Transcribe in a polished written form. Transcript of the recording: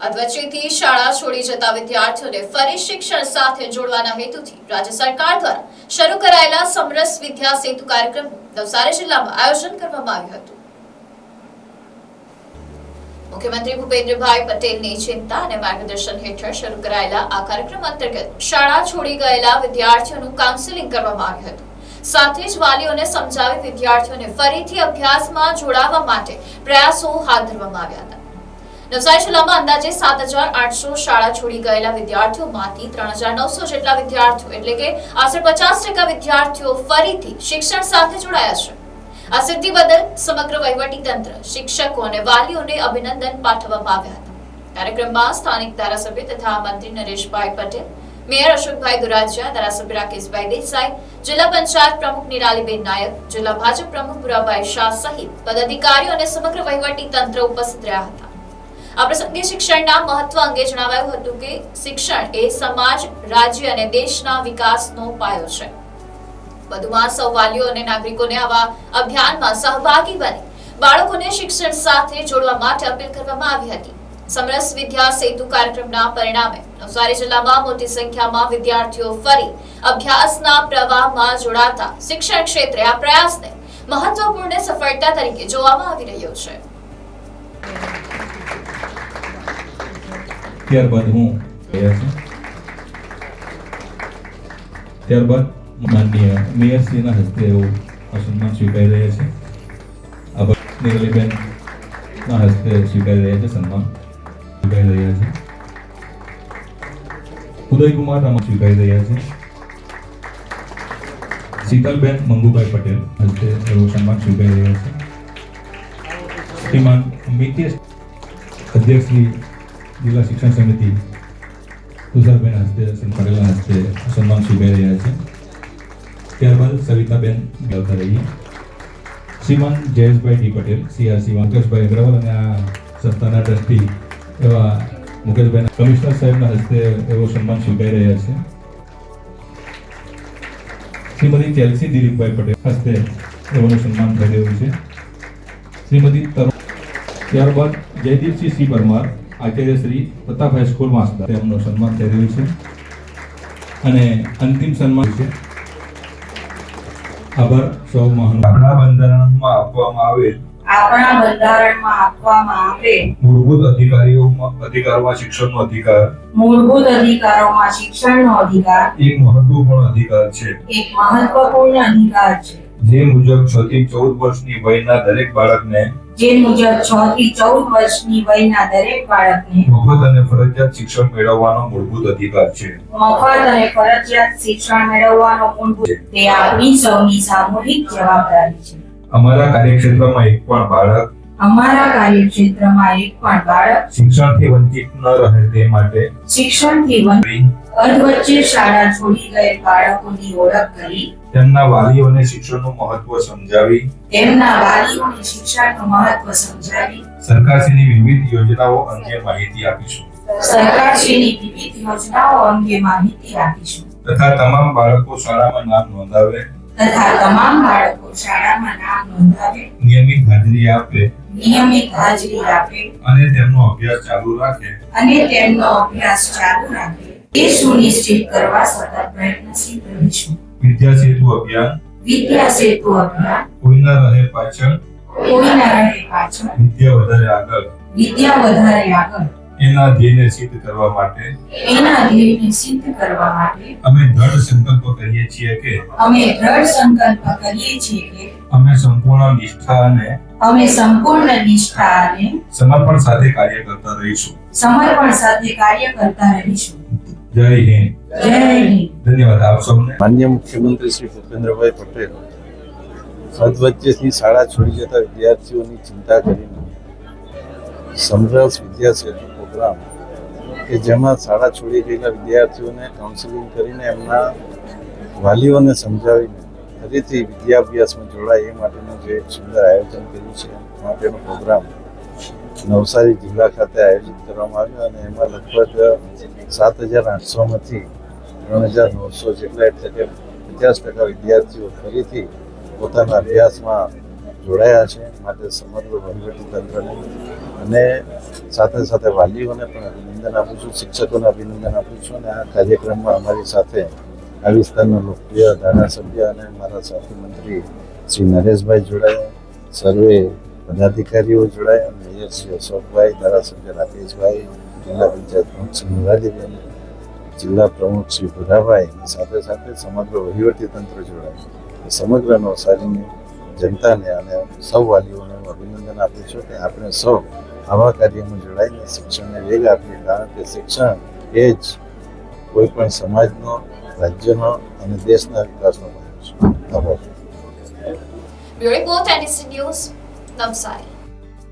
અધવચ્ચેથી શાળા છોડી જતા વિદ્યાર્થીઓને ફરી શિક્ષણ સાથે જોડવાના હેતુથી રાજ્ય સરકાર દ્વારા શરૂ કરાયેલા સમરસ વિદ્યા સેતુ કાર્યક્રમનું નવસારી જિલ્લામાં આયોજન કરવામાં આવ્યું હતું। મુખ્યમંત્રી ભૂપેન્દ્રભાઈ પટેલની ચિંતા અને માર્ગદર્શન હેઠળ શરૂ કરાયેલા આ કાર્યક્રમ અંતર્ગત શાળા છોડી ગયેલા વિદ્યાર્થીઓનું કાઉન્સેલિંગ કરવામાં આવ્યું હતું। સાથે જ વાલીઓને સમજાવી વિદ્યાર્થીઓને ફરીથી અભ્યાસમાં જોડાવા માટે પ્રયાસો હાથ ધરવામાં આવ્યા હતા। નવસારી જિલ્લામાં અંદાજે 7,800 શાળા છોડી ગયેલા વિદ્યાર્થીઓમાંથી 3,900 જેટલા વિદ્યાર્થીઓ એટલે કે આશરે 50% વિદ્યાર્થીઓ ફરીથી શિક્ષણ સાથે જોડાયા છે। આ સિદ્ધિ બદલ સમગ્ર વહીવટી તંત્ર, શિક્ષકો અને વાલીઓને અભિનંદન પાઠવવામાં આવ્યા હતા। કાર્યક્રમમાં સ્થાનિક ધારાસભ્ય તથા મંત્રી નરેશભાઈ પટેલ, મેયર અશોકભાઈ દુરાજિયા, ધારાસભ્ય રાકેશભાઈ દેસાઈ, જિલ્લા પંચાયત પ્રમુખ નિરાલીબેન નાયક, જિલ્લા ભાજપ પ્રમુખ ભુરાભાઈ શાહ સહિત પદાધિકારીઓ અને સમગ્ર વહીવટી તંત્ર ઉપસ્થિત રહ્યા હતા। આ પ્રસંગે શિક્ષણના મહત્વ અંગે જણાવાયું હતું કે શિક્ષણ એ સમાજ, રાજ્ય અને દેશના વિકાસનો પાયો છે। વધુમાં સૌ વાલીઓ અને નાગરિકોને આવા અભિયાનમાં સહભાગી બની બાળકોને શિક્ષણ સાથે જોડવા માટે અપીલ કરવામાં આવી હતી। સમરસ વિદ્યા સેતુ કાર્યક્રમના પરિણામે નવસારી જિલ્લામાં મોટી સંખ્યામાં વિદ્યાર્થીઓ ફરી અભ્યાસના પ્રવાહમાં જોડાતા શિક્ષણ ક્ષેત્રે આ પ્રયાસને મહત્વપૂર્ણ સફળતા તરીકે જોવામાં આવી રહ્યો છે। ત્યારબાદ માનનીય મેયરશ્રીના હસ્તે સન્માન સ્વીકારી રહ્યા છે। નિરાલીબેનના હસ્તે સ્વીકારી રહ્યા છે, સન્માન સ્વીકારી રહ્યા છે। ઉદયકુમાર રામા સ્વીકારી રહ્યા છે। શીતલબેન મંગુભાઈ પટેલ હસ્તે સન્માન સ્વીકારી રહ્યા છે। શ્રીમાન મિતેશ અધ્યક્ષ શ્રી જિલ્લા શિક્ષણ સમિતિ તુષારબેન હસ્તે પટેલના હસ્તે સન્માન સ્વીકારી રહ્યા છે। ત્યારબાદ સવિતાબેન આવતા રહીએ। શ્રીમાન જયેશભાઈ ડી પટેલ, CRC મુકેશભાઈ અગ્રવાલ અને આ સંસ્થાના ટ્રસ્ટી એવા મુકેશભાઈ કમિશનર સાહેબના હસ્તે એવો સન્માન સ્વીકારી રહ્યા છે। શ્રીમતી ચેલ્સી દિલીપભાઈ પટેલ હસ્તે એવાનું સન્માન થઈ રહ્યું છે। શ્રીમતી ત્યારબાદ Jaydeepsinh C Parmar, Acharya Shri Pratap high school master, તેમનું સન્માન થઈ રહ્યું છે અને અંતિમ સન્માન છે। આભાર સૌ મહાન। આપણા બંધારણમાં આપવામાં આવેલ મૂળભૂત અધિકારોમાં શિક્ષણનો અધિકાર એક મહત્વપૂર્ણ અધિકાર છે। જે મુજબ 6 થી 14 વર્ષની વયના દરેક બાળકને મફત અને ફરજિયાત શિક્ષણ મેળવવાનો મૂળભૂત અધિકાર છે। તે આપણી સૌની સામૂહિક જવાબદારી છે। અમારા કાર્યક્ષેત્રમાં એક પણ બાળક શિક્ષણથી વંચિત ન રહે તે માટે અધવચ્ચે શાળા છોડી ગયેલ બાળકોની ઓળખ કરી તેમના વાલીઓને શિક્ષણનું મહત્વ સમજાવી સરકારશ્રીની વિવિધ યોજનાઓ અંગે માહિતી આપીશું તથા તમામ બાળકો શાળામાં નામ નોંધાવે નિયમિત હાજરી આપે અને તેમનો અભ્યાસ ચાલુ રાખે એ સુનિશ્ચિત કરવા સતત પ્રયત્નશીલ રહીશું। વિદ્યા સેતુ અભિયાન કોઈ ના રહે પાછળ, વિદ્યા વધારે આગળ એના ધ્યેયને સિદ્ધ કરવા માટે અમે દ્રઢ સંકલ્પ કરીએ છીએ કે અમે સંપૂર્ણ નિષ્ઠા અને સમર્પણ સાથે કાર્ય કરતા રહીશું। જય હિન્દ। ધન્યવાદ આપ સૌને। માનનીય મુખ્યમંત્રી શ્રી ભૂપેન્દ્રભાઈ પટેલ અધવચ્ચેથી શાળા છોડી જતા વિદ્યાર્થીઓની ચિંતા કરીને સમરસ વિદ્યા સેતુ પ્રોગ્રામ કે જેમાં શાળા છોડી ગયેલા વિદ્યાર્થીઓને કાઉન્સેલિંગ કરીને એમના વાલીઓને સમજાવીને ફરીથી વિદ્યાભ્યાસમાં જોડાય એ માટેનું જે એક સુંદર આયોજન કર્યું છે માટેનો પ્રોગ્રામ નવસારી જિલ્લા ખાતે આયોજિત કરવામાં આવ્યો અને એમાં લગભગ 7,800માંથી 3,900 જેટલા એટલે કે 50% વિદ્યાર્થીઓ ફરીથી પોતાના અભ્યાસમાં જોડાયા છે. માટે સમગ્ર વહીવટીતંત્રને અને સાથે સાથે વાલીઓને પણ અભિનંદન આપું છું, શિક્ષકોને અભિનંદન આપું છું. અને આ કાર્યક્રમમાં અમારી સાથે આ વિસ્તારના લોકપ્રિય ધારાસભ્ય અને મારા સાથી મંત્રી શ્રી નરેશભાઈ જોડાયા, સર્વે પદાધિકારીઓ જોડાયા, મેયર શ્રી અશોકભાઈ, ધારાસભ્ય રાકેશભાઈ, જિલ્લા પંચાયત પ્રમુખ શ્રી મુરારીબેન, જિલ્લા પ્રમુખ શ્રી ભુરાભાઈ, સાથે સાથે સમગ્ર વહીવટીતંત્ર જોડાયું. સમગ્ર નવસારીની જનતાને અને સૌ વાલીઓને હું અભિનંદન આપું છું કે આપણે સૌ આવા કાર્યમાં જોડાઈને શિક્ષણને વેગ આપીએ, કારણ કે શિક્ષણ એ જ કોઈ પણ સમાજનો, રાજ્યનો અને દેશના વિકાસનો ભાગ છે. આભાર. Bureau report NDC news, Navsari.